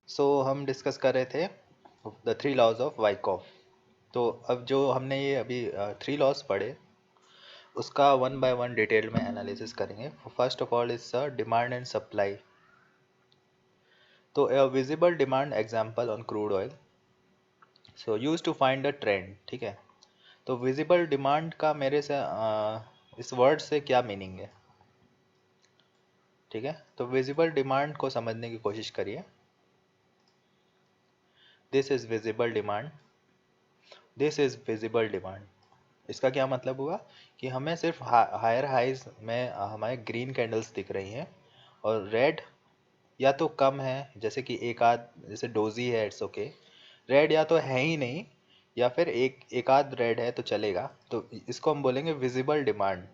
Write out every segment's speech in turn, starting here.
सो हम डिस्कस कर रहे थे the three laws of Wyckoff. तो अब जो हमने ये अभी थ्री लॉज पढ़े उसका वन बाय वन डिटेल में एनालिसिस करेंगे। First of all is demand and supply. तो visible demand example on crude oil, so use to find the trend. ठीक है, तो विजिबल डिमांड का मेरे से इस वर्ड से क्या मीनिंग है। ठीक है, तो विजिबल डिमांड को समझने की कोशिश करिए। This is visible demand, this is visible demand. इसका क्या मतलब हुआ कि हमें सिर्फ हायर हाइज में हमारे ग्रीन कैंडल्स दिख रही हैं और रेड या तो कम है, जैसे कि एक आध, जैसे डोजी है, इट्स ओके। रेड या तो है ही नहीं या फिर एक आध रेड है तो चलेगा, तो इसको हम बोलेंगे visible demand.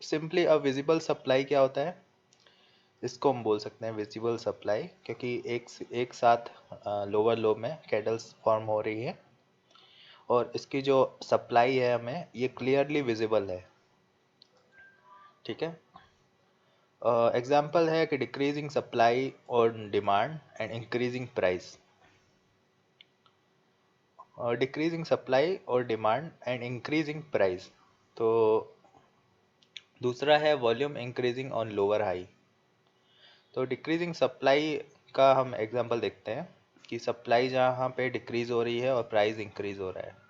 Simply a visible supply क्या होता है, इसको हम बोल सकते हैं विजिबल सप्लाई, क्योंकि एक साथ लोअर लो में कैंडल्स फॉर्म हो रही है और इसकी जो सप्लाई है हमें ये क्लियरली विजिबल है। ठीक है, एग्जाम्पल है कि डिक्रीजिंग सप्लाई और demand and increasing price. Decreasing supply और डिमांड एंड इंक्रीजिंग प्राइस। तो दूसरा है volume increasing on lower high. तो डिक्रीजिंग सप्लाई का हम एग्जांपल देखते हैं कि सप्लाई जहाँ पे डिक्रीज हो रही है और प्राइस इंक्रीज हो रहा है।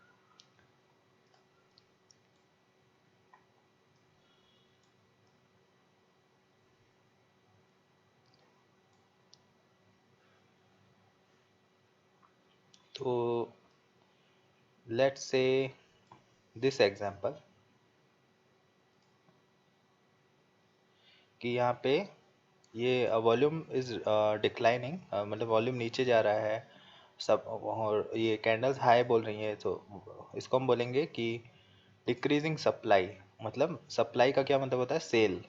तो लेट्स से दिस एग्जांपल कि यहाँ पे ये वॉल्यूम इज डिक्लाइनिंग, मतलब वॉल्यूम नीचे जा रहा है सब, और ये कैंडल्स हाई बोल रही हैं, तो इसको हम बोलेंगे कि डिक्रीजिंग सप्लाई। मतलब सप्लाई का क्या मतलब होता है, सेल।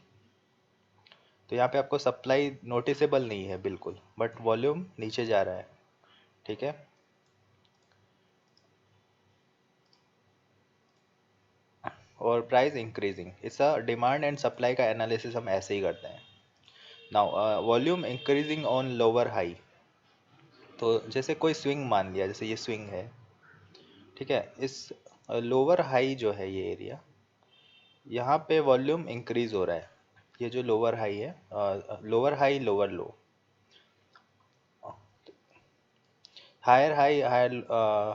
तो यहाँ पे आपको सप्लाई नोटिसेबल नहीं है बिल्कुल, बट वॉल्यूम नीचे जा रहा है। ठीक है, और प्राइस इंक्रीजिंग। इस डिमांड एंड सप्लाई का एनालिसिस हम ऐसे ही करते हैं। Now volume increasing on lower high. तो जैसे कोई स्विंग मान लिया, जैसे ये स्विंग है। ठीक है, इस लोअर हाई जो है ये एरिया, यहाँ पे वॉल्यूम इंक्रीज हो रहा है। ये जो लोअर हाई है, lower high lower low, higher high higher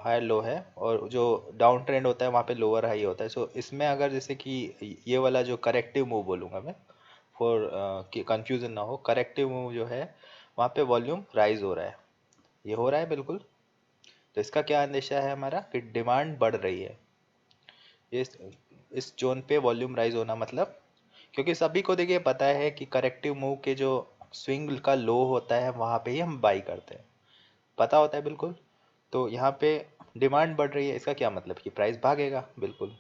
higher low है, और जो डाउन ट्रेंड होता है वहाँ पे लोअर हाई होता है। सो इसमें अगर जैसे कि ये वाला जो करेक्टिव मूव बोलूँगा मैं, फॉर कि कंफ्यूजन ना हो, करेक्टिव मूव जो है वहाँ पे वॉल्यूम राइज हो रहा है, ये हो रहा है बिल्कुल। तो इसका क्या अंदेशा है हमारा कि डिमांड बढ़ रही है। इस जोन पे वॉल्यूम राइज होना मतलब, क्योंकि सभी को देखिए पता है कि करेक्टिव मूव के जो स्विंग का लो होता है वहाँ पे ही हम बाई करते हैं, पता होता है बिल्कुल। तो यहाँ पे डिमांड बढ़ रही है, इसका क्या मतलब कि प्राइस भागेगा बिल्कुल।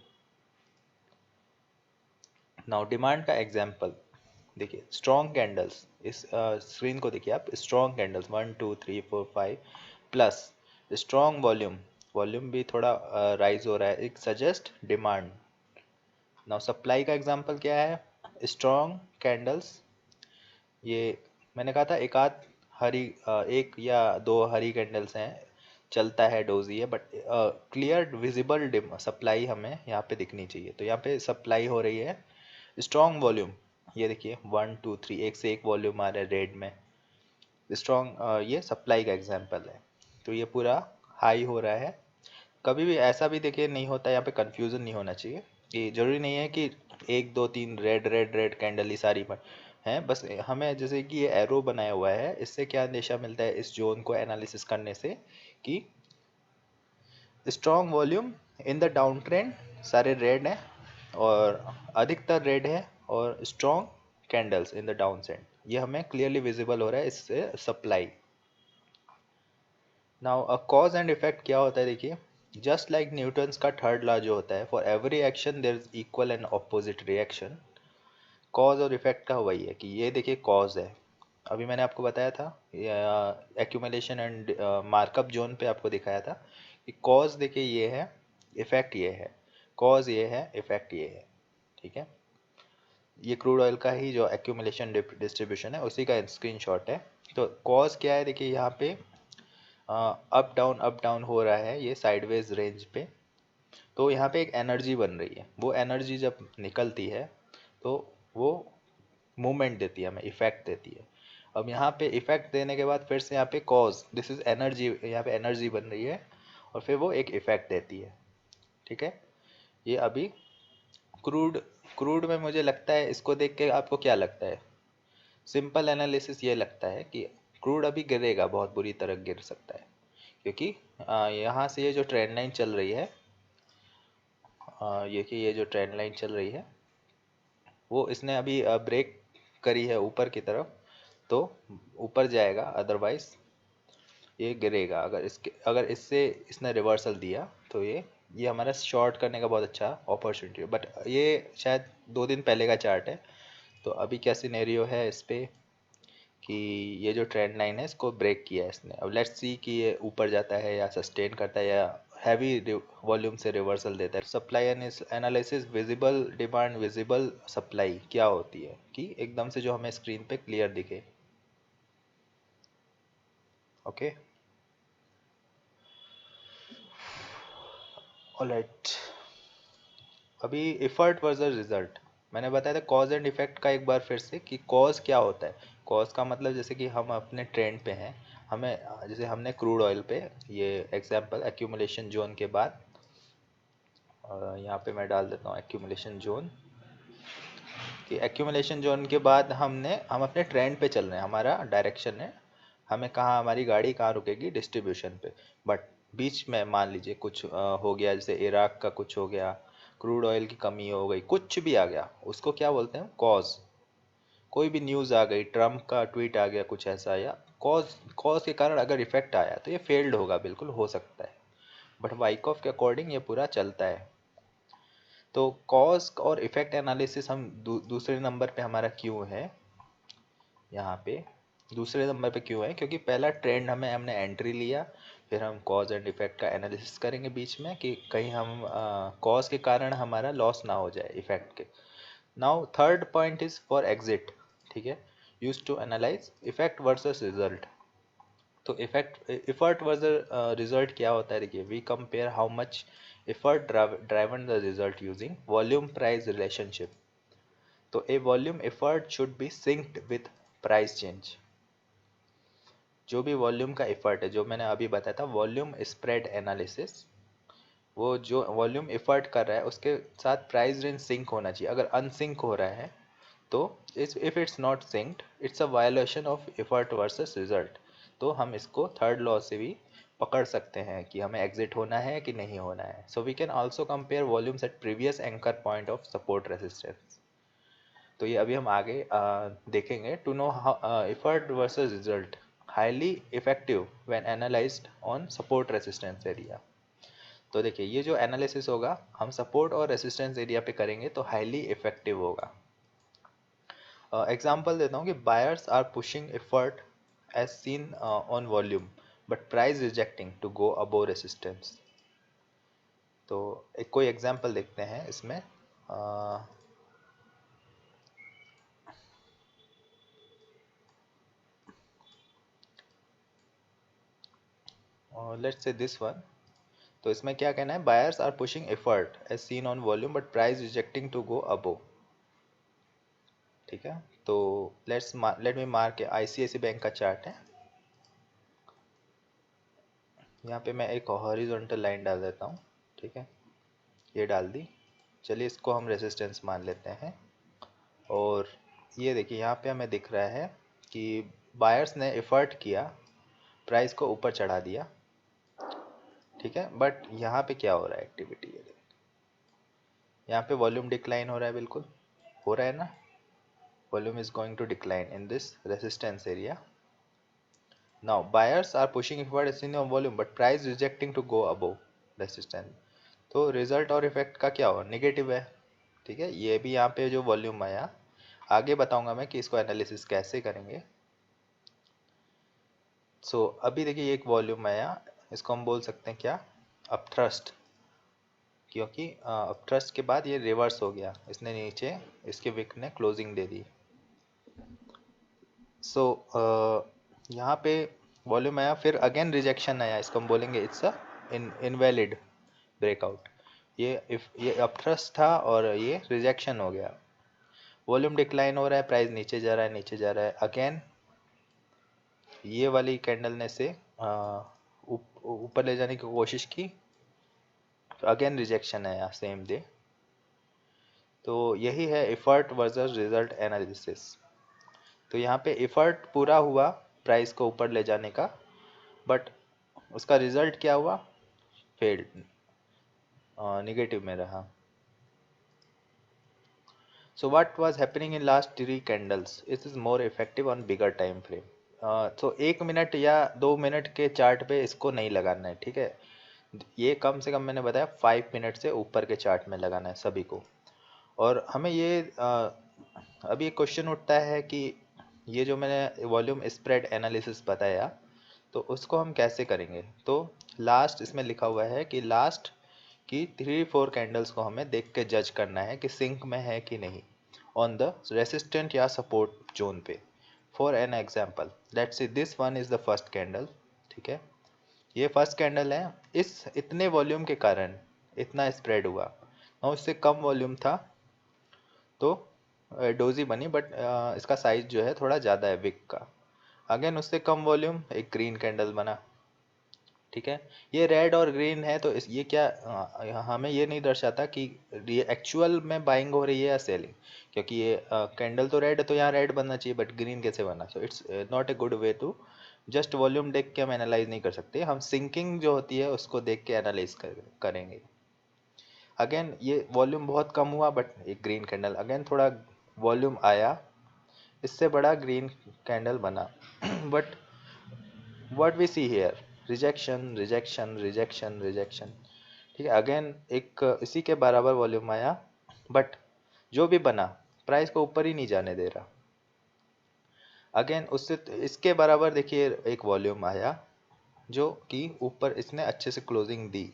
नाउ डिमांड का एग्जांपल देखिए, स्ट्रॉन्ग कैंडल्स। इस स्क्रीन को देखिए आप, strong candles 1 2 3 4 5 plus strong volume, volume भी थोड़ा राइज हो रहा है, एक सजेस्ट डिमांड। नाउ सप्लाई का एग्जांपल क्या है, स्ट्रॉन्ग कैंडल्स। ये मैंने कहा था एक आध हरी, एक या दो हरी कैंडल्स हैं, चलता है, डोजी है, बट क्लियर विजिबल सप्लाई हमें यहाँ पे दिखनी चाहिए। तो यहाँ पे सप्लाई हो रही है, स्ट्रॉन्ग वॉल्यूम। ये देखिए 1 2 3, एक से एक वॉल्यूम आ रहा है रेड में, स्ट्रॉन्ग। ये सप्लाई का एग्जांपल है। तो ये पूरा हाई हो रहा है। कभी भी ऐसा भी देखिए नहीं होता, यहाँ पे कंफ्यूजन नहीं होना चाहिए कि जरूरी नहीं है कि एक दो तीन रेड रेड रेड कैंडल ही सारी पर हैं। बस हमें जैसे कि ये एरो बनाया हुआ है, इससे क्या अंदेशा मिलता है इस जोन को एनालिसिस करने से कि strong volume in the down trend, सारे रेड हैं और अधिकतर रेड है, और strong candles in the down trend, ये हमें क्लियरली विजिबल हो रहा है इससे supply. Now a cause and effect क्या होता है, देखिए जस्ट लाइक न्यूटन्स का थर्ड लॉ जो होता है, for every action there is equal and opposite reaction. Cause और इफेक्ट का वही है कि ये देखिए कॉज है, अभी मैंने आपको बताया था एक्यूमुलेशन एंड मार्कअप जोन पे आपको दिखाया था कि कॉज देखिए ये है, इफेक्ट ये है, कॉज ये है, इफेक्ट ये है। ठीक है, ये क्रूड ऑयल का ही जो एक्यूमुलेशन डिस्ट्रीब्यूशन है उसी का स्क्रीनशॉट है तो कॉज क्या है, देखिए यहाँ पे अप डाउन हो रहा है ये साइडवेज रेंज पे, तो यहाँ पे एक एनर्जी बन रही है, वो एनर्जी जब निकलती है तो वो मूवमेंट देती है, हमें इफेक्ट देती है। अब यहाँ पे इफेक्ट देने के बाद फिर से यहाँ पे कॉज, दिस इज एनर्जी, यहाँ पे एनर्जी बन रही है और फिर वो एक इफेक्ट देती है। ठीक है, ये अभी क्रूड क्रूड में मुझे लगता है, इसको देख के आपको क्या लगता है? सिंपल एनालिसिस ये लगता है कि क्रूड अभी गिरेगा, बहुत बुरी तरह गिर सकता है, क्योंकि यहाँ से ये जो ट्रेंड लाइन चल रही है, ये कि ये जो ट्रेंड लाइन चल रही है वो इसने अभी ब्रेक करी है ऊपर की तरफ, तो ऊपर जाएगा, अदरवाइज ये गिरेगा। अगर इससे इसने रिवर्सल दिया तो ये हमारा शॉर्ट करने का बहुत अच्छा अपॉर्चुनिटी है। बट ये शायद 2 दिन पहले का चार्ट है, तो अभी क्या सिनेरियो है इस पे कि ये जो ट्रेंड लाइन है इसको ब्रेक किया है इसने। अब लेट्स सी कि ये ऊपर जाता है या सस्टेन करता है या हैवी वॉल्यूम से रिवर्सल देता है। Supply analysis, visible demand, visible supply क्या होती है कि एकदम से जो हमें स्क्रीन पे क्लियर दिखे। Okay, alright. अभी इफर्ट वर्सेस रिजल्ट, मैंने बताया था कॉज एंड इफेक्ट का एक बार फिर से कि कॉज क्या होता है। कॉज का मतलब जैसे कि हम अपने ट्रेंड पे हैं, हमें जैसे हमने क्रूड ऑयल पे ये एग्जांपल एक्यूमुलेशन जोन के बाद, यहाँ पे मैं डाल देता हूँ एक्यूमुलेशन जोन, कि एक्यूमुलेशन जोन के बाद हम अपने ट्रेंड पे चल रहे हैं, हमारा डायरेक्शन है, हमें कहाँ, हमारी गाड़ी कहाँ रुकेगी, डिस्ट्रीब्यूशन पे। बट बीच में मान लीजिए कुछ हो गया, जैसे इराक का कुछ हो गया, क्रूड ऑयल की कमी हो गई, कुछ भी आ गया, उसको क्या बोलते हैं? कॉज। कोई भी न्यूज़ आ गई, ट्रम्प का ट्वीट आ गया, कुछ ऐसा, या कॉज कॉज के कारण अगर इफेक्ट आया तो ये फेल्ड होगा, बिल्कुल हो सकता है। बट वाइकॉफ के अकॉर्डिंग ये पूरा चलता है। तो कॉज और इफेक्ट एनालिसिस हम दूसरे नंबर पे हमारा क्यों है यहाँ पे? दूसरे नंबर पे क्यों है? क्योंकि पहला ट्रेंड हमने एंट्री लिया, फिर हम कॉज एंड इफेक्ट का एनालिसिस करेंगे बीच में कि कहीं हम कॉज के कारण हमारा लॉस ना हो जाए इफेक्ट के। Now third point is for exit. ठीक है, use to analyse effect versus result. तो इफर्ट वर्सेस रिजल्ट क्या होता है? देखिए, we compare how much effort driven the result using volume price relationship. तो a volume effort should be synced with price change. जो भी वॉल्यूम का effort है, जो मैंने अभी बताया था वॉल्यूम स्प्रेड एनालिसिस, वो जो वॉल्यूम एफर्ट कर रहा है उसके साथ प्राइस रेंज सिंक होना चाहिए। अगर अनसिंक हो रहा है तो if it's not synced, it's a violation of effort versus result. तो हम इसको थर्ड लॉ से भी पकड़ सकते हैं कि हमें एग्जिट होना है कि नहीं होना है। So we can also compare volumes at previous anchor point of support resistance. तो ये अभी हम आगे देखेंगे। To know effort versus result, highly effective when analysed on support resistance area. तो देखिए, ये जो एनालिसिस होगा हम सपोर्ट और रेसिस्टेंस एरिया पे करेंगे तो हाईली इफेक्टिव होगा। एग्जांपल देता हूँ कि buyers are pushing effort as seen on volume but price rejecting to go above resistance. तो एक कोई एग्जांपल देखते हैं इसमें। Let's say this one. तो इसमें क्या कहना है? Buyers are pushing effort as seen on volume but price rejecting to go above. ठीक है, तो let me mark ICICI bank का चार्ट है। यहाँ पे मैं एक हॉरिजॉन्टल लाइन डाल देता हूँ। ठीक है, ये डाल दी। चलिए इसको हम रेजिस्टेंस मान लेते हैं। और ये देखिए, यहाँ पे हमें दिख रहा है कि बायर्स ने एफर्ट किया, प्राइस को ऊपर चढ़ा दिया। ठीक है, बट यहाँ पे क्या हो रहा है एक्टिविटी? ये देखिए, यहाँ पे वॉल्यूम डिक्लाइन हो रहा है, बिल्कुल हो रहा है ना। Volume is going to decline in this resistance area. Now buyers are pushing forward in volume but price rejecting to go above resistance. तो रिजल्ट और इफेक्ट का क्या हो? नेगेटिव है। ठीक है, ये भी यहाँ पे जो वॉल्यूम आया, आगे बताऊंगा मैं कि इसको एनालिसिस कैसे करेंगे। सो अभी देखिए, ये एक वॉल्यूम आया, इसको हम बोल सकते हैं क्या? अपथ्रस्ट। क्योंकि अपथ्रस्ट के बाद ये रिवर्स हो गया, इसने नीचे इसके विक ने क्लोजिंग दे दी। सो यहाँ पे वॉल्यूम आया, फिर अगेन रिजेक्शन आया, इसको हम बोलेंगे इट्स अ इनवैलिड ब्रेकआउट। ये अपथ्रस्ट था और ये रिजेक्शन हो गया। वॉल्यूम डिक्लाइन हो रहा है, प्राइस नीचे जा रहा है, नीचे जा रहा है। अगेन ये वाली कैंडल ने से ऊपर ले जाने की कोशिश की, तो अगेन रिजेक्शन आया सेम डे। तो यही है एफर्ट वर्सेस रिजल्ट एनालिसिस। तो यहाँ पे एफर्ट पूरा हुआ प्राइस को ऊपर ले जाने का, बट उसका रिजल्ट क्या हुआ? फेल्ड, नेगेटिव में रहा। So what was happening in last three candles? It is more effective on bigger time frame. तो 1 मिनट या 2 मिनट के चार्ट पे इसको नहीं लगाना है, ठीक है। ये कम से कम मैंने बताया 5 मिनट से ऊपर के चार्ट में लगाना है सभी को। और हमें ये अभी एक क्वेश्चन उठता है कि ये जो मैंने वॉल्यूम स्प्रेड एनालिसिस बताया, तो उसको हम कैसे करेंगे। तो लास्ट इसमें लिखा हुआ है कि लास्ट की 3-4 कैंडल्स को हमें देख के जज करना है कि सिंक में है कि नहीं ऑन द रेसिस्टेंट या सपोर्ट जोन पे। For an example let's see this one is the first candle, ठीक है। ये फर्स्ट कैंडल है, इस इतने वॉल्यूम के कारण इतना स्प्रेड हुआ, और उससे कम वॉल्यूम था तो डोजी बनी, बट इसका साइज जो है थोड़ा ज़्यादा है विक का। अगेन उससे कम वॉल्यूम, एक ग्रीन कैंडल बना, ठीक है। ये रेड और ग्रीन है, तो ये क्या हमें ये नहीं दर्शाता कि ये एक्चुअल में बाइंग हो रही है या सेलिंग, क्योंकि ये कैंडल तो रेड है तो यहाँ रेड बनना चाहिए, बट ग्रीन कैसे बना। So it's not a good way to just volume देख के हम एनालाइज नहीं कर सकते, हम सिंकिंग जो होती है उसको देख के एनालाइज करेंगे। अगेन ये वॉल्यूम बहुत कम हुआ, बट एक ग्रीन कैंडल, अगेन थोड़ा वॉल्यूम आया, इससे बड़ा ग्रीन कैंडल बना but what we see here, rejection rejection rejection rejection, ठीक है। अगेन एक इसी के बराबर वॉल्यूम आया, बट जो भी बना प्राइस को ऊपर ही नहीं जाने दे रहा। अगेन उससे इसके बराबर देखिए एक वॉल्यूम आया जो कि ऊपर इसने अच्छे से क्लोजिंग दी,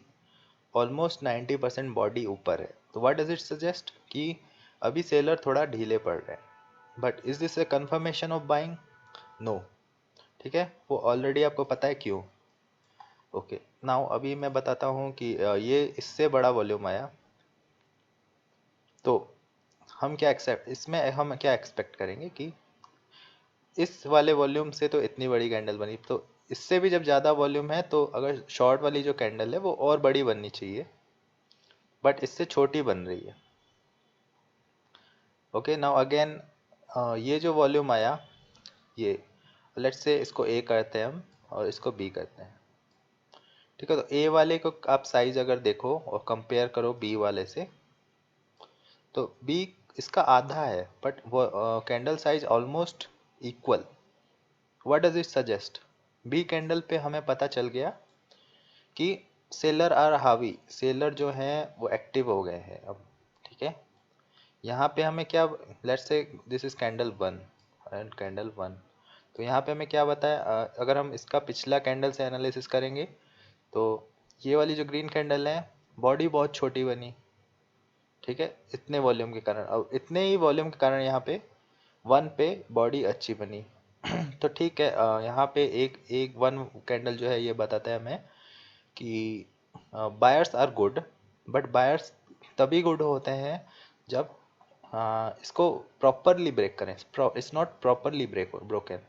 ऑलमोस्ट 90% बॉडी ऊपर है। तो व्हाट डज इट सजेस्ट कि अभी सेलर थोड़ा ढीले पड़ रहे हैं, but is this a confirmation of buying? No, ठीक है। वो ऑलरेडी आपको पता है क्यों। ओके, नाउ अभी मैं बताता हूँ कि ये इससे बड़ा वॉल्यूम आया, तो हम क्या एक्सपेक्ट करेंगे कि इस वाले वॉल्यूम से तो इतनी बड़ी कैंडल बनी, तो इससे भी जब ज़्यादा वॉल्यूम है तो अगर शॉर्ट वाली जो कैंडल है वो और बड़ी बननी चाहिए, बट इससे छोटी बन रही है। ओके, नाउ अगेन ये जो वॉल्यूम आया, ये लेट्स से इसको ए करते हैं हम और इसको बी करते हैं, ठीक है। तो ए वाले को आप साइज अगर देखो और कंपेयर करो बी वाले से, तो बी इसका आधा है, बट वो candle size almost equal. What does it suggest? B candle पे हमें पता चल गया कि सेलर आर हावी, सेलर जो हैं वो एक्टिव हो गए हैं अब, ठीक है। यहाँ पे हमें क्या, let's say this is candle one and candle one, तो यहाँ पे हमें क्या बताया, अगर हम इसका पिछला कैंडल से एनालिसिस करेंगे तो ये वाली जो ग्रीन कैंडल है बॉडी बहुत छोटी बनी, ठीक है, इतने वॉल्यूम के कारण। अब इतने ही वॉल्यूम के कारण यहाँ पे वन पे बॉडी अच्छी बनी तो ठीक है, यहाँ पे एक एक वन कैंडल जो है ये बताता है हमें कि buyers are good, but buyers तभी गुड होते हैं जब इसको प्रॉपरली ब्रेक करें। इट्स नॉट प्रॉपरली ब्रोकन,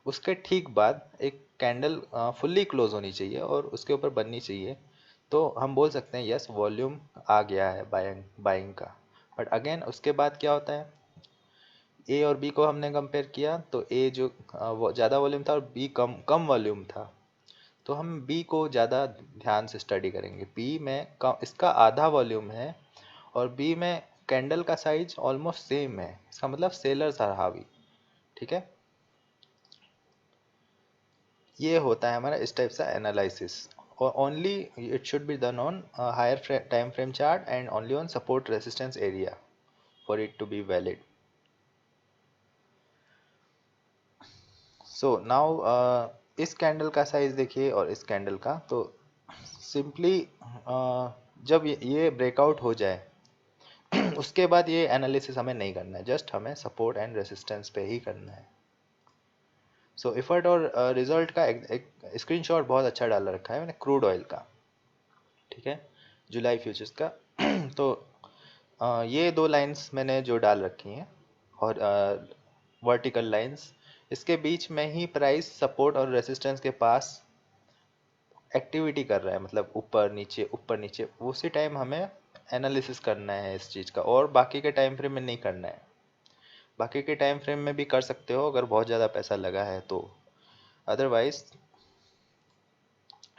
उसके ठीक बाद एक कैंडल फुल्ली क्लोज होनी चाहिए और उसके ऊपर बननी चाहिए, तो हम बोल सकते हैं यस वॉल्यूम आ गया है बाइंग बाइंग का। बट अगेन उसके बाद क्या होता है, ए और बी को हमने कंपेयर किया तो ए जो ज़्यादा वॉल्यूम था और बी कम कम वॉल्यूम था, तो हम बी को ज़्यादा ध्यान से स्टडी करेंगे। बी में इसका आधा वॉल्यूम है और बी में कैंडल का साइज ऑलमोस्ट सेम है, इसका मतलब सेलर्स आर हावी, ठीक है। ये होता है हमारा इस टाइप से एनालिसिस, और only it should be done on higher time frame chart and only on support resistance area for it to be valid. So now इस कैंडल का साइज देखिए और इस कैंडल का, तो सिंपली जब ये ब्रेकआउट हो जाए उसके बाद ये एनालिसिस हमें नहीं करना है, जस्ट हमें सपोर्ट एंड रेसिस्टेंस पे ही करना है। सो इफर्ट और रिजल्ट का एक स्क्रीनशॉट बहुत अच्छा डाल रखा है मैंने क्रूड ऑयल का, ठीक है, जुलाई फ्यूचर्स का। तो ये दो लाइंस मैंने जो डाल रखी हैं और वर्टिकल लाइंस, इसके बीच में ही प्राइस सपोर्ट और रेसिस्टेंस के पास एक्टिविटी कर रहा है, मतलब ऊपर नीचे उसी टाइम हमें एनालिसिस करना है इस चीज़ का, और बाकी के टाइम फ्रेम में नहीं करना है। बाकी के टाइम फ्रेम में भी कर सकते हो अगर बहुत ज़्यादा पैसा लगा है तो, अदरवाइज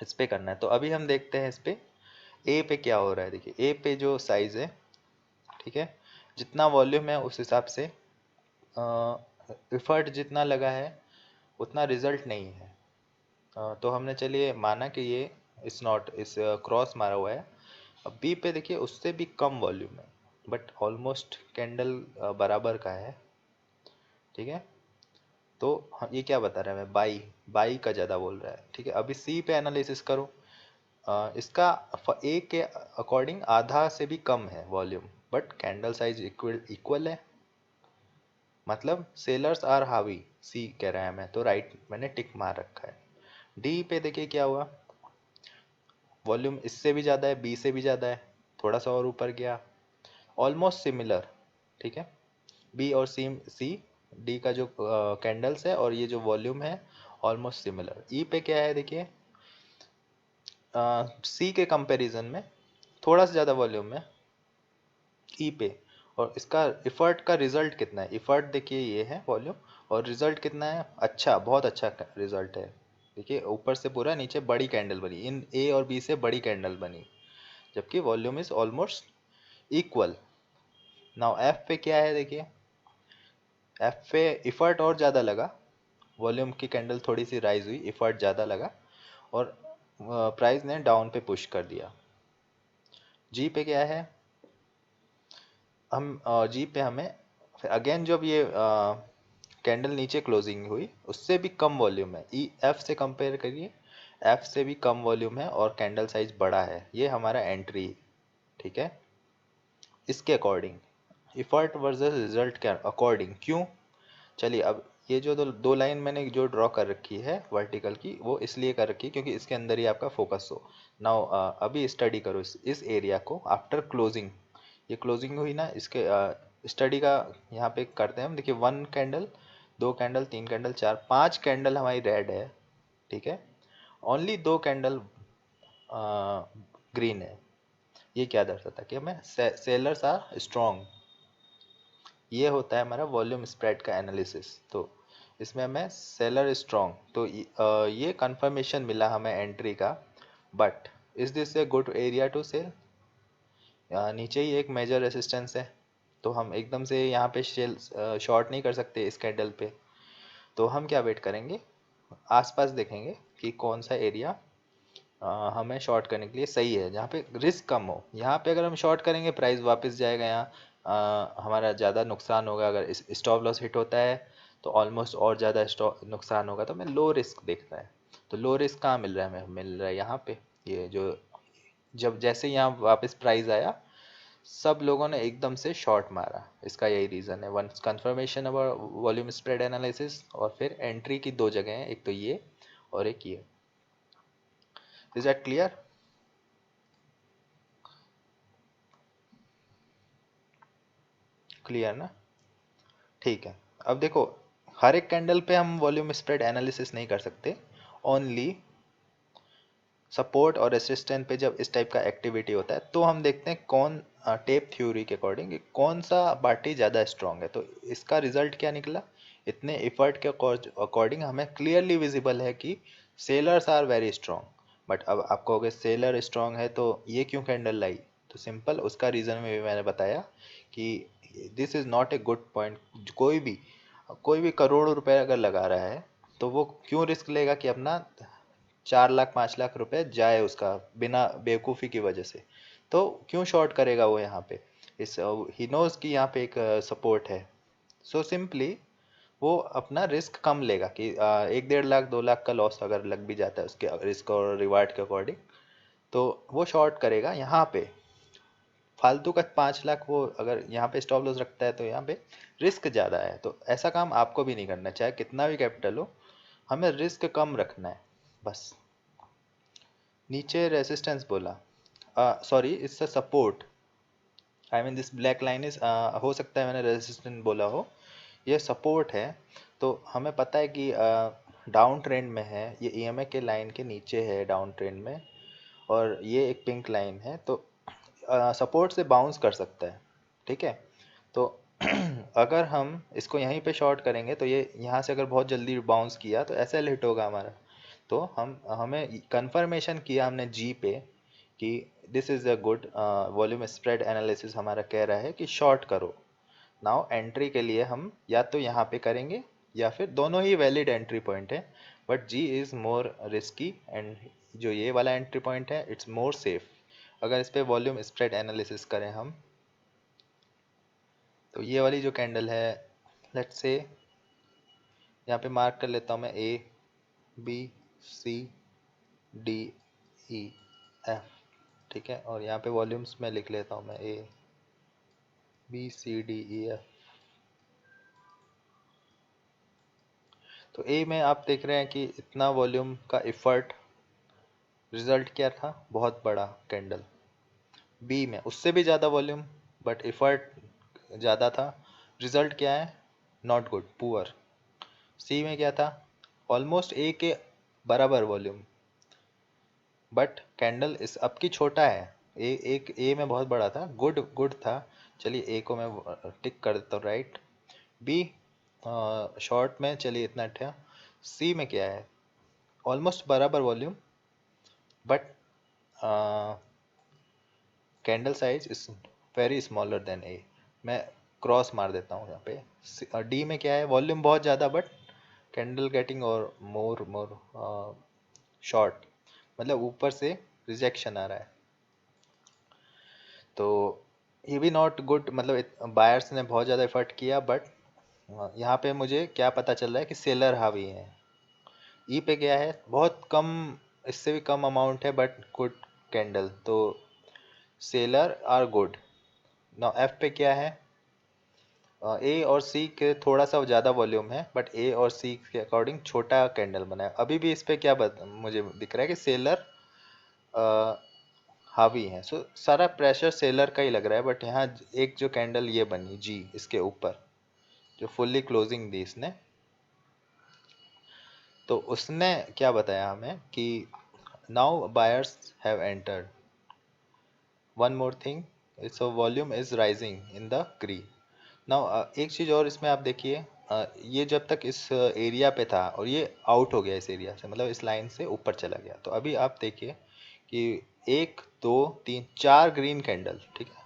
इस पे करना है। तो अभी हम देखते हैं इस पे ए पे क्या हो रहा है। देखिए ए पे जो साइज़ है, ठीक है, जितना वॉल्यूम है उस हिसाब से एफर्ट जितना लगा है उतना रिजल्ट नहीं है। तो हमने चलिए माना कि ये इस क्रॉस मारा हुआ है। अब बी पे देखिए उससे भी कम वॉल्यूम है बट ऑलमोस्ट कैंडल बराबर का है, ठीक है। तो ये क्या बता रहा है, मैं बाई बाई का ज़्यादा बोल रहा है, ठीक है। अभी सी पे एनालिसिस करो, इसका ए के अकॉर्डिंग आधा से भी कम है volume but candle size equal है, मतलब सेलर्स आर हावी, सी कह रहा है मैं तो राइट मैंने टिक मार रखा है। डी पे देखिए क्या हुआ, वॉल्यूम इससे भी ज़्यादा है, बी से भी ज़्यादा है, थोड़ा सा और ऊपर गया, ऑलमोस्ट सिमिलर, ठीक है। बी और सी डी का जो कैंडल्स है और ये जो वॉल्यूम है ऑलमोस्ट सिमिलर। ई पे क्या है देखिए, सी के कंपैरिजन में थोड़ा सा ज़्यादा वॉल्यूम है ई पे, और इसका इफर्ट का रिजल्ट कितना है, इफर्ट देखिए ये है वॉल्यूम, और रिजल्ट कितना है, अच्छा, बहुत अच्छा रिजल्ट है। देखिए ऊपर से पूरा नीचे बड़ी कैंडल बनी, इन ए और बी से बड़ी कैंडल बनी, जबकि volume is almost equal. Now F पे क्या है देखिए, एफ पे इफर्ट और ज़्यादा लगा, वॉल्यूम की कैंडल थोड़ी सी राइज हुई, इफर्ट ज़्यादा लगा और प्राइस ने डाउन पे पुश कर दिया। जी पे क्या है, हम जी पे हमें अगेन जब ये कैंडल नीचे क्लोजिंग हुई उससे भी कम वॉल्यूम है, ई एफ से कंपेयर करिए, एफ से भी कम वॉल्यूम है और कैंडल साइज बड़ा है, ये हमारा एंट्री, ठीक है। इसके अकॉर्डिंग इफर्ट वर्सेस रिजल्ट के अकॉर्डिंग क्यों, चलिए अब ये जो दो लाइन मैंने जो ड्रॉ कर रखी है वर्टिकल की, वो इसलिए कर रखी है क्योंकि इसके अंदर ही आपका फोकस हो। नाउ अभी स्टडी करो इस एरिया को आफ्टर क्लोजिंग, ये क्लोजिंग हुई ना, इसके स्टडी का यहाँ पे करते हैं हम। देखिए 1 कैंडल, 2 कैंडल, 3 कैंडल, 4, 5 कैंडल हमारी रेड है, ठीक है, ओनली 2 कैंडल ग्रीन है। ये क्या दर्शाता है कि हमें सेलर्स आर स्ट्रॉन्ग, ये होता है हमारा वॉल्यूम स्प्रेड का एनालिसिस। तो इसमें हमें सेलर स्ट्रॉन्ग, तो ये कंफर्मेशन मिला हमें एंट्री का, but is this a good area to sell, नीचे ही एक मेजर रेसिस्टेंस है, तो हम एकदम से यहाँ पे सेल शॉर्ट नहीं कर सकते इस कैंडल पे, तो हम क्या वेट करेंगे, आसपास देखेंगे कि कौन सा एरिया हमें शॉर्ट करने के लिए सही है, जहाँ पे रिस्क कम हो। यहाँ पे अगर हम शॉर्ट करेंगे प्राइस वापस जाएगा, यहाँ हमारा ज़्यादा नुकसान होगा, अगर स्टॉप लॉस हिट होता है तो ऑलमोस्ट और ज़्यादा नुकसान होगा। तो हमें लो रिस्क देखना है, तो लो रिस्क कहाँ मिल रहा है, हमें मिल रहा है यहाँ पे, ये जो जब जैसे यहाँ वापस प्राइस आया सब लोगों ने एकदम से शॉर्ट मारा, इसका यही रीज़न है। One confirmation about volume spread analysis, और फिर एंट्री की दो जगह हैं, एक तो ये और एक ये। Is that clear? क्लियर ना, ठीक है। अब देखो हर एक कैंडल पे हम वॉल्यूम स्प्रेड एनालिसिस नहीं कर सकते, ओनली सपोर्ट और रेसिस्टेंस पे जब इस टाइप का एक्टिविटी होता है तो हम देखते हैं कौन टेप थ्योरी के अकॉर्डिंग कौन सा पार्टी ज़्यादा स्ट्रांग है। तो इसका रिजल्ट क्या निकला, इतने एफर्ट के अकॉर्डिंग हमें क्लियरली विजिबल है कि sellers are very strong. But अब आप कहोगे सेलर स्ट्रांग है तो ये क्यों कैंडल लाई, तो सिंपल उसका रीज़न में भी मैंने बताया कि this is not a good point. कोई भी करोड़ों रुपए अगर लगा रहा है तो वो क्यों रिस्क लेगा कि अपना 4 लाख 5 लाख रुपए जाए उसका बिना बेवकूफ़ी की वजह से, तो क्यों शॉर्ट करेगा वो यहाँ पे, इस ही नोज कि यहाँ पे एक सपोर्ट है। सो सिंपली वो अपना रिस्क कम लेगा कि 1 1.5 लाख 2 लाख का लॉस अगर लग भी जाता है उसके रिस्क और रिवार्ड के अकॉर्डिंग, तो वो शॉर्ट करेगा यहाँ पे। फालतू का 5 लाख वो अगर यहाँ पे स्टॉप लॉस रखता है तो यहाँ पे रिस्क ज़्यादा है। तो ऐसा काम आपको भी नहीं करना, चाहे कितना भी कैपिटल हो, हमें रिस्क कम रखना है बस। नीचे रेजिस्टेंस बोला, sorry it's a support, I mean this black line is, हो सकता है मैंने रेजिस्टेंस बोला हो, ये सपोर्ट है। तो हमें पता है कि डाउन ट्रेंड में है, ये ईएमए के लाइन के नीचे है डाउन ट्रेंड में, और ये एक पिंक लाइन है, तो सपोर्ट से बाउंस कर सकता है, ठीक है। तो अगर हम इसको यहीं पे शॉर्ट करेंगे तो ये यहाँ से अगर बहुत जल्दी बाउंस किया तो ऐसा हिट होगा हमारा। तो हमें कंफर्मेशन किया हमने जी पे कि this is a good volume spread analysis, हमारा कह रहा है कि शॉर्ट करो। नाउ एंट्री के लिए हम या तो यहाँ पे करेंगे या फिर दोनों ही वैलिड एंट्री पॉइंट है, but G is more risky and जो ये वाला एंट्री पॉइंट है इट्स मोर सेफ। अगर इस पे वॉल्यूम स्प्रेड एनालिसिस करें हम, तो ये वाली जो कैंडल है, लेट्स से यहाँ पे मार्क कर लेता हूँ मैं A B C D E F, ठीक है, और यहाँ पे वॉल्यूम्स में लिख लेता हूँ मैं A B C D E F. तो ए में आप देख रहे हैं कि इतना वॉल्यूम का इफर्ट, रिजल्ट क्या था, बहुत बड़ा कैंडल। बी में उससे भी ज़्यादा वॉल्यूम बट इफर्ट ज़्यादा था, रिजल्ट क्या है, नॉट गुड, पुअर। सी में क्या था, ऑलमोस्ट ए के बराबर वॉल्यूम बट कैंडल इस अब की छोटा है। ए एक ए में बहुत बड़ा था, गुड गुड था। चलिए ए को मैं टिक कर देता हूँ, राइट। बी शॉर्ट में चलिए इतना था। सी में क्या है, ऑलमोस्ट बराबर volume but candle size is very smaller than A. मैं क्रॉस मार देता हूँ यहाँ पे। डी में क्या है, वॉल्यूम बहुत ज़्यादा बट कैंडल गेटिंग और मोर मोर शॉर्ट, मतलब ऊपर से रिजेक्शन आ रहा है। तो ये भी नॉट गुड, मतलब बायर्स ने बहुत ज़्यादा एफर्ट किया बट यहाँ पे मुझे क्या पता चल रहा है कि सेलर हावी है। ई पे क्या है, बहुत कम, इससे भी कम अमाउंट है बट गुड कैंडल, तो seller are good. Now F पे क्या है, ए और सी के थोड़ा सा ज़्यादा वॉल्यूम है बट ए और सी के अकॉर्डिंग छोटा कैंडल बना है। अभी भी इस पे क्या मुझे दिख रहा है कि सेलर हावी है, सो सारा प्रेशर सेलर का ही लग रहा है। बट यहाँ एक जो कैंडल ये बनी जी इसके ऊपर, जो फुल्ली क्लोजिंग दी इसने, तो उसने क्या बताया हमें कि now buyers have entered, one more thing, its volume is rising in the green. Now एक चीज़ और इसमें आप देखिए, ये जब तक इस एरिया पे था और ये आउट हो गया इस एरिया से, मतलब इस लाइन से ऊपर चला गया, तो अभी आप देखिए कि एक दो तीन चार ग्रीन कैंडल, ठीक है,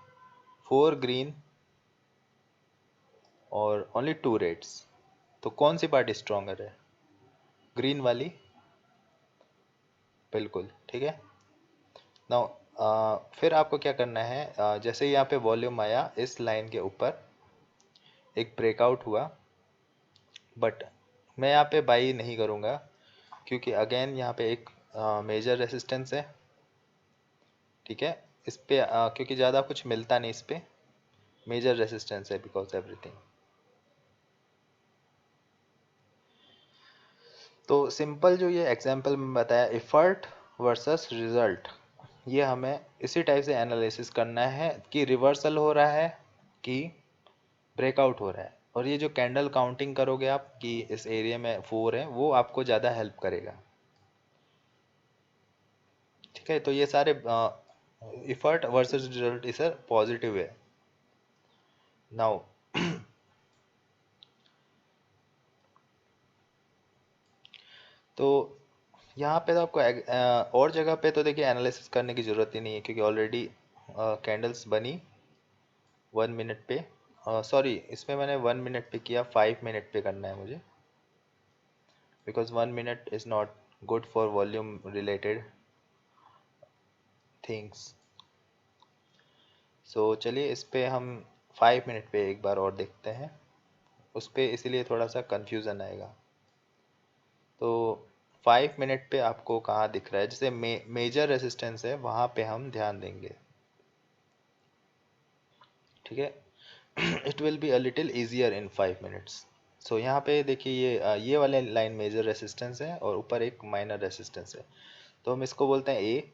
फोर ग्रीन और ओनली टू रेड्स। तो कौन सी पार्टी स्ट्रॉन्गर है, ग्रीन वाली, बिल्कुल ठीक है। नाउ फिर आपको क्या करना है, जैसे ही यहाँ पे वॉल्यूम आया इस लाइन के ऊपर एक ब्रेकआउट हुआ, बट मैं यहाँ पे बाई नहीं करूँगा क्योंकि अगेन यहाँ पे एक मेजर रेसिस्टेंस है, ठीक है। इस पे क्योंकि ज़्यादा कुछ मिलता नहीं, इस पे मेजर रेसिस्टेंस है बिकॉज एवरीथिंग। तो सिंपल जो ये एग्जांपल में बताया, एफर्ट वर्सेस रिजल्ट, ये हमें इसी टाइप से एनालिसिस करना है कि रिवर्सल हो रहा है कि ब्रेकआउट हो रहा है। और ये जो कैंडल काउंटिंग करोगे आप कि इस एरिया में 4 है, वो आपको ज़्यादा हेल्प करेगा, ठीक है। तो ये सारे एफर्ट वर्सेस रिजल्ट इस पॉजिटिव है। नाउ तो यहाँ पे तो आपको और जगह पे तो देखिए एनालिसिस करने की ज़रूरत ही नहीं है क्योंकि ऑलरेडी कैंडल्स बनी 1 मिनट पे, सॉरी इसमें मैंने 1 मिनट पे किया, 5 मिनट पे करना है मुझे because 1 minute is not good for volume related things. So चलिए इस पे हम 5 मिनट पे एक बार और देखते हैं, उस पे इसीलिए थोड़ा सा कंफ्यूजन आएगा। तो 5 मिनट पे आपको कहाँ दिख रहा है, जैसे मेजर रेसिस्टेंस है वहाँ पे हम ध्यान देंगे, ठीक है। It will be a little easier in 5 minutes. So यहाँ पे देखिए ये वाले लाइन मेजर रेसिस्टेंस है और ऊपर एक माइनर रेसिस्टेंस है, तो हम इसको बोलते हैं ए,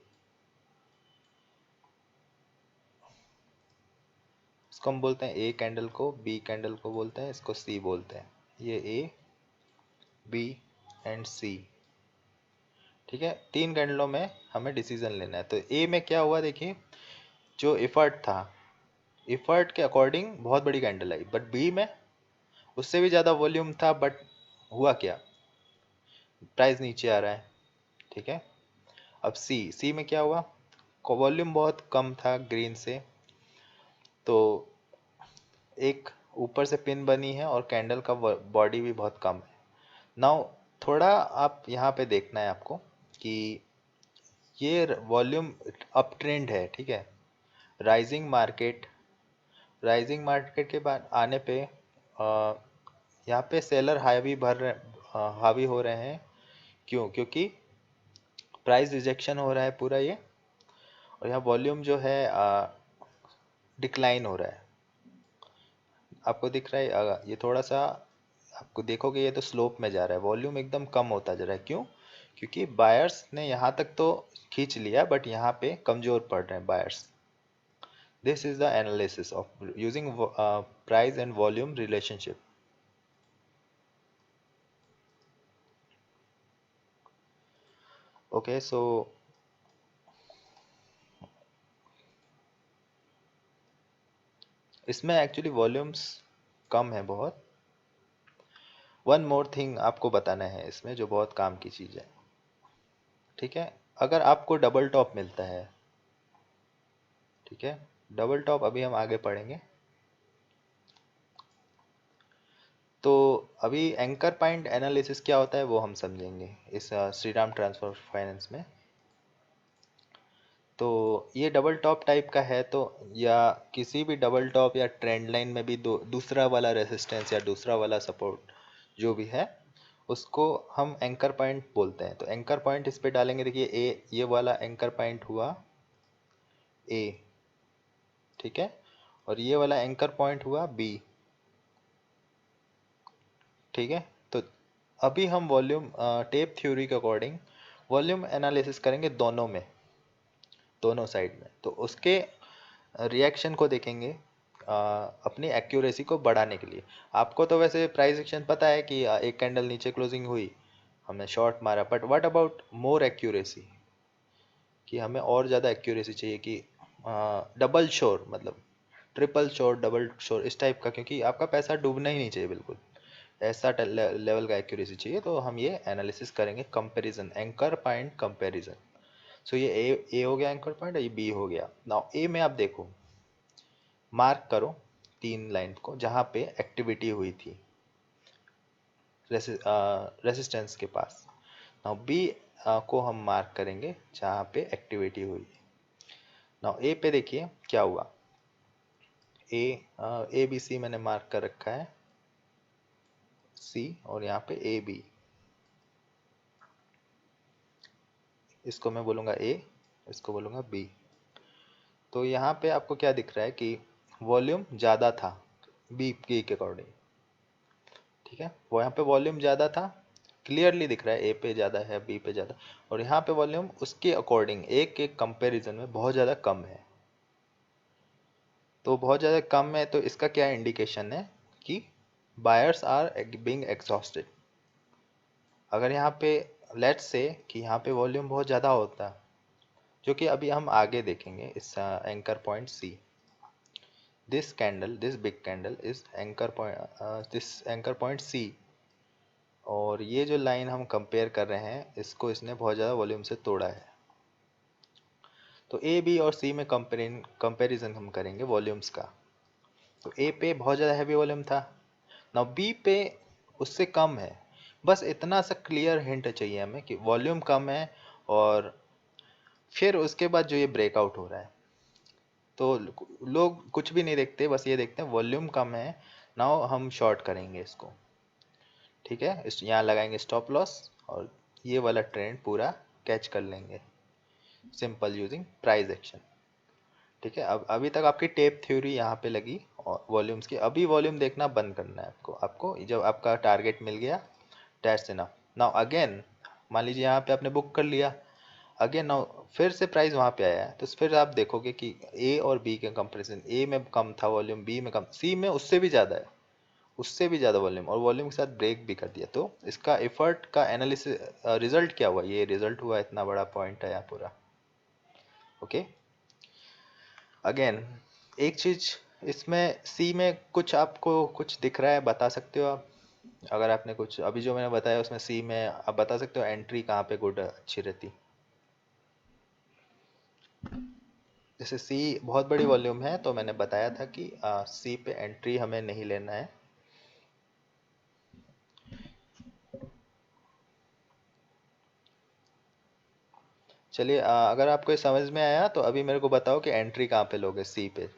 इसको हम बोलते हैं ए कैंडल को, बी कैंडल को बोलते हैं, इसको सी बोलते हैं। ये ए बी एंड सी, ठीक है। तीन कैंडलों में हमें डिसीजन लेना है। तो ए में क्या हुआ देखिए, जो इफर्ट था, इफर्ट के अकॉर्डिंग बहुत बड़ी कैंडल आई, बट बी में उससे भी ज़्यादा वॉल्यूम था, बट हुआ क्या, प्राइस नीचे आ रहा है, ठीक है। अब सी में क्या हुआ, वॉल्यूम बहुत कम था ग्रीन से, तो एक ऊपर से पिन बनी है और कैंडल का बॉडी भी बहुत कम है। नाउ थोड़ा आप यहाँ पे देखना है आपको कि ये वॉल्यूम अप ट्रेंड है, ठीक है। राइजिंग मार्केट, राइजिंग मार्केट के बाद आने पे यहाँ पे सेलर हावी हो रहे हैं। क्यों? क्योंकि प्राइस रिजेक्शन हो रहा है पूरा ये, और यहाँ वॉल्यूम जो है डिक्लाइन हो रहा है। आपको दिख रहा है ये थोड़ा सा, आपको देखोगे ये तो स्लोप में जा रहा है, वॉल्यूम एकदम कम होता जा रहा है। क्यों? क्योंकि बायर्स ने यहाँ तक तो खींच लिया, बट यहाँ पे कमजोर पड़ रहे हैं buyers. This is the analysis of using price and volume relationship. Okay, so इसमें एक्चुअली वॉल्यूम्स कम है बहुत। वन मोर थिंग आपको बताना है इसमें जो बहुत काम की चीज़ है, ठीक है। अगर आपको डबल टॉप मिलता है, ठीक है, डबल टॉप अभी हम आगे पढ़ेंगे, तो अभी एंकर पॉइंट एनालिसिस क्या होता है वो हम समझेंगे इस श्रीराम ट्रांसफर फाइनेंस में। तो ये डबल टॉप टाइप का है, तो या किसी भी डबल टॉप या ट्रेंड लाइन में भी दूसरा वाला रेसिस्टेंस या दूसरा वाला सपोर्ट जो भी है उसको हम एंकर पॉइंट बोलते हैं। तो एंकर पॉइंट इस पे डालेंगे, देखिए ए, ये वाला एंकर पॉइंट हुआ ए, ठीक है, और ये वाला एंकर पॉइंट हुआ बी, ठीक है। तो अभी हम वॉल्यूम टेप थ्योरी के अकॉर्डिंग वॉल्यूम एनालिसिस करेंगे दोनों में, दोनों साइड में। तो उसके रिएक्शन को देखेंगे अपनी एक्यूरेसी को बढ़ाने के लिए। आपको तो वैसे प्राइस एक्शन पता है कि एक कैंडल नीचे क्लोजिंग हुई, हमने शॉर्ट मारा, but what about more accuracy, कि हमें और ज़्यादा एक्यूरेसी चाहिए कि डबल श्योर, मतलब ट्रिपल श्योर, डबल श्योर, इस टाइप का, क्योंकि आपका पैसा डूबना ही नहीं चाहिए बिल्कुल, ऐसा लेवल का एक्यूरेसी चाहिए। तो हम ये एनालिसिस करेंगे, कंपैरिजन, एंकर पॉइंट कंपैरिजन। सो ये ए हो गया एंकर पॉइंट, ये बी हो गया। नाउ ए में आप देखो, मार्क करो तीन लाइन को जहाँ पे एक्टिविटी हुई थी रेसिस्टेंस के पास। नाउ बी को हम मार्क करेंगे जहाँ पे एक्टिविटी हुई। नाउ ए पे देखिए क्या हुआ, ए बी सी मैंने मार्क कर रखा है, सी, और यहाँ पे ए बी, इसको मैं बोलूँगा ए, इसको बोलूँगा बी। तो यहाँ पे आपको क्या दिख रहा है कि वॉल्यूम ज़्यादा था बी के अकॉर्डिंग, ठीक है। वो यहाँ पे वॉल्यूम ज़्यादा था, क्लियरली दिख रहा है ए पे ज़्यादा है, बी पे ज़्यादा, और यहाँ पे वॉल्यूम उसके अकॉर्डिंग एक के कंपैरिजन में बहुत ज़्यादा कम है। तो बहुत ज़्यादा कम है, तो इसका क्या इंडिकेशन है कि बायर्स आर बीइंग एग्जॉस्टेड। अगर यहाँ पे लेट्स से कि यहाँ पे वॉल्यूम बहुत ज़्यादा होता, जो कि अभी हम आगे देखेंगे इस anchor point C, this candle, this big candle is anchor point, this anchor point C, और ये जो लाइन हम कंपेयर कर रहे हैं इसको इसने बहुत ज़्यादा वॉल्यूम से तोड़ा है। तो ए बी और सी में कंपेरिजन हम करेंगे वॉल्यूम्स का। तो ए पे बहुत ज़्यादा हैवी वॉल्यूम था, ना बी पे उससे कम है। बस इतना सा क्लियर हिंट चाहिए हमें कि वॉल्यूम कम है, और फिर उसके बाद जो ये ब्रेकआउट हो रहा है, तो लोग कुछ भी नहीं देखते, बस ये देखते हैं वॉल्यूम कम है, नाउ हम शॉर्ट करेंगे इसको, ठीक है। इस यहाँ लगाएंगे स्टॉप लॉस, और ये वाला ट्रेंड पूरा कैच कर लेंगे, सिंपल यूजिंग प्राइस एक्शन, ठीक है, अब अभी तक आपकी टेप थ्योरी यहाँ पे लगी और वॉल्यूम्स की, अभी वॉल्यूम देखना बंद करना है आपको। आपको जब आपका टारगेट मिल गया, दैट्स इनफ। नाउ अगेन मान लीजिए यहाँ पे आपने बुक कर लिया, अगेन नाउ फिर से प्राइस वहाँ पे आया है, तो फिर आप देखोगे कि ए और बी के कंपैरिजन, ए में कम था वॉल्यूम, बी में कम, सी में उससे भी ज़्यादा है, उससे भी ज़्यादा वॉल्यूम, और वॉल्यूम के साथ ब्रेक भी कर दिया। तो इसका एफर्ट का एनालिसिस, रिजल्ट क्या हुआ, ये रिजल्ट हुआ, इतना बड़ा पॉइंट है यहाँ पूरा। ओके, अगेन एक चीज इसमें सी में कुछ आपको कुछ दिख रहा है, बता सकते हो आप? अगर आपने कुछ अभी जो मैंने बताया उसमें सी में आप बता सकते हो एंट्री कहाँ पे गुड अच्छी रहती? जैसे सी बहुत बड़ी वॉल्यूम है, तो मैंने बताया था कि सी पे एंट्री हमें नहीं लेना है। चलिए, अगर आपको ये समझ में आया तो अभी मेरे को बताओ कि एंट्री कहाँ पे लोगे सी पे?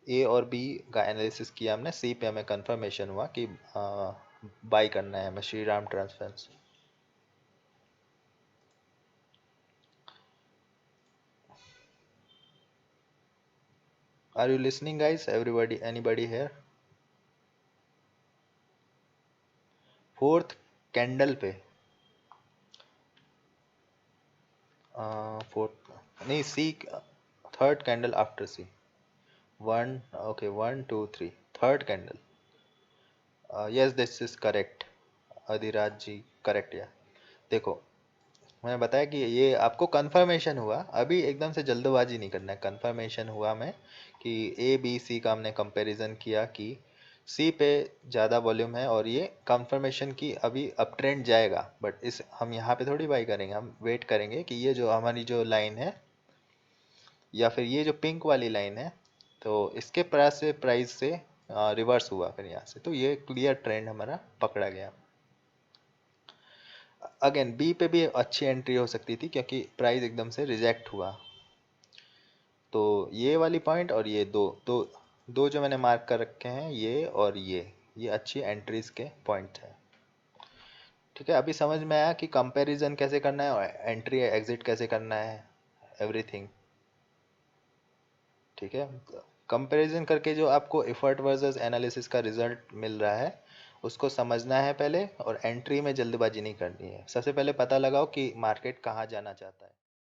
ए और बी का एनालिसिस किया हमने, सी पे हमें कंफर्मेशन हुआ कि बाई करना है हमें Shri Ram transfer. Are you listening guys, everybody, anybody here? Fourth candle पे, फोर्थ नहीं, C, third candle after C, one, okay, one two three, third candle, yes this is correct, Adhiraj ji, correct. या देखो, मैंने बताया कि ये आपको कंफर्मेशन हुआ, अभी एकदम से जल्दबाजी नहीं करना है, कंफर्मेशन हुआ मैं कि ए बी सी का हमने कंपैरिजन किया कि सी पे ज़्यादा वॉल्यूम है, और ये कंफर्मेशन की अभी अप ट्रेंड जाएगा, बट इस हम यहाँ पे थोड़ी बाई करेंगे, हम वेट करेंगे कि ये जो हमारी जो लाइन है, या फिर ये जो पिंक वाली लाइन है, तो इसके प्राइस से रिवर्स हुआ फिर यहाँ से, तो ये क्लियर ट्रेंड हमारा पकड़ा गया। अगेन बी पे भी अच्छी एंट्री हो सकती थी क्योंकि प्राइस एकदम से रिजेक्ट हुआ, तो ये वाली पॉइंट और ये दो दो दो जो मैंने मार्क कर रखे हैं, ये और ये अच्छी एंट्रीज के पॉइंट है। ठीक है, अभी समझ में आया कि कंपैरिजन कैसे करना है और एंट्री एग्जिट कैसे करना है, एवरीथिंग। ठीक है, कंपैरिजन करके जो आपको एफर्ट वर्सेस एनालिसिस का रिजल्ट मिल रहा है, उसको समझना है पहले, और एंट्री में जल्दबाजी नहीं करनी है। सबसे पहले पता लगाओ कि मार्केट कहाँ जाना चाहता है।